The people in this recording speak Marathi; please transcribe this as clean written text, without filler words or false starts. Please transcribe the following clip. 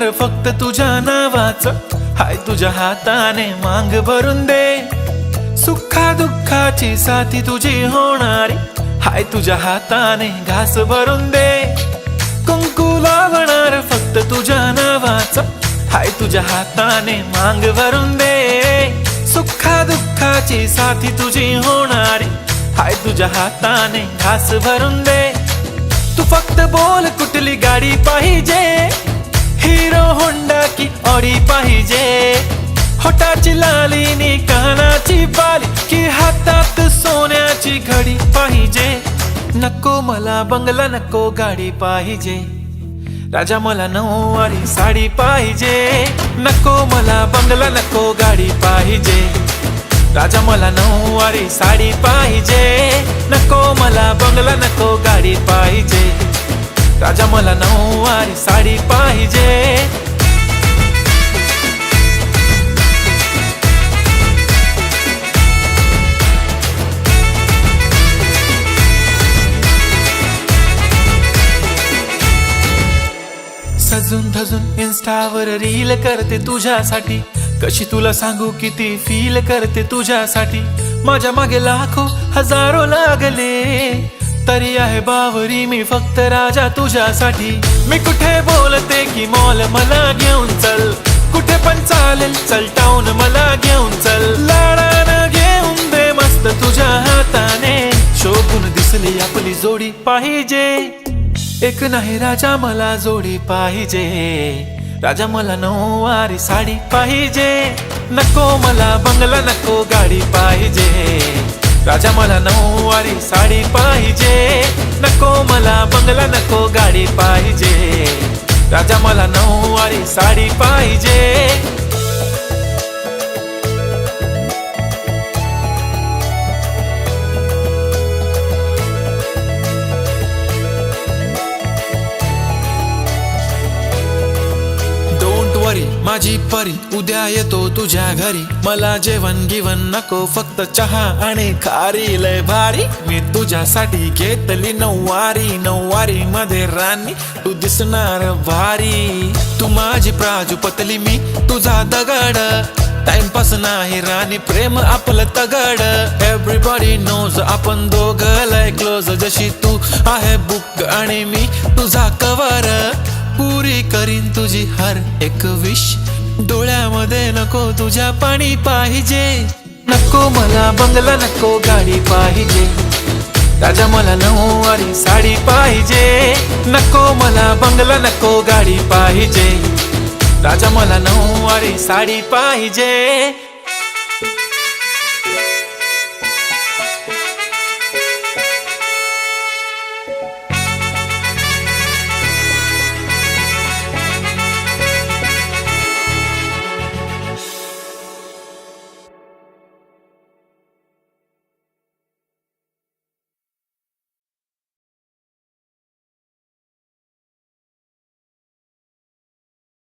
होणार फक्त तुझ्या नावाचं, हाय तुझ्या हाताने मांग भरून दे. सुखा दुःखाची साथी तुझी होणारी, हाय तुझ्या हाताने घास भरून दे. कुंकू लावणार फक्त तुझ्या नावाचं, हाय तुझ्या हाताने मांग भरून दे. सुखा दुःखाची साथी तुझी होणारी, हाय तुझ्या हाताने घास भरून दे. तू फक्त बोल कुठली गाडी पाहिजे, हिरो होंडा की ऑडी पाहिजे. होठाची लाली नी कानाची बाली, की हातात सोन्याची घडी पाहिजे. नको मला बंगला, नको गाडी पाहिजे. राजा मला नऊवारी साडी पाहिजे. नको मला बंगला, नको गाडी पाहिजे. राजा मला नऊवारी साडी पाहिजे. नको मला बंगला, नको गाडी पाहिजे. राजा मला नऊवारी साडी पाहिजे. सजून धजून इन्स्टावर रील करते तुझ्यासाठी, कशी तुला सांगू किती फील करते तुझ्यासाठी. माझ्या मागे लाखो हजारो लागले, तरी आहे बावरी मी फक्त राजा तुझ्यासाठी. मी कुठे बोलते की मॉल मला घेऊन चल, कुठे पण चालेल चल टाऊन मला घेऊन चल. लाडानं घेऊन दे मस्त तुझ्या हाताने, शोभून दिसली आपली जोडी पाहिजे. एक नाही राजा मला जोडी पाहिजे. राजा मला नऊवारी साडी पाहिजे. नको मला बंगला, नको गाडी पाहिजे. राजा मला नऊवारी साडी पाहिजे. नको मला बंगला, नको गाडी पाहिजे. राजा मला नऊवारी साडी पाहिजे. माझी परी उद्या येतो तुझ्या घरी. मला जेवण गिवण नको, फक्त चहा आणि खारी लय भारी. मी तुझ्यासाठी घेतली नऊवारी, नऊवारी मध्ये राणी तू दिसणार भारी. तू माझी प्राजूपतली, मी तुझा दगड. टाइमपास नाही राणी, प्रेम आपलं तगड. एव्हरीबॉडी नोज आपण दोघं लय क्लोज. जशी तू आहे बुक आणि मी तुझा कवर. पुरी करीन तुझी हर एक विश. डोळ्यामध्ये नको तुझ्या पाणी पाहिजे. नको मला बंगला, नको गाडी पाहिजे. राजा मला नऊवारी साडी पाहिजे. नको मला बंगला, नको गाडी पाहिजे. राजा मला नऊवारी साडी पाहिजे.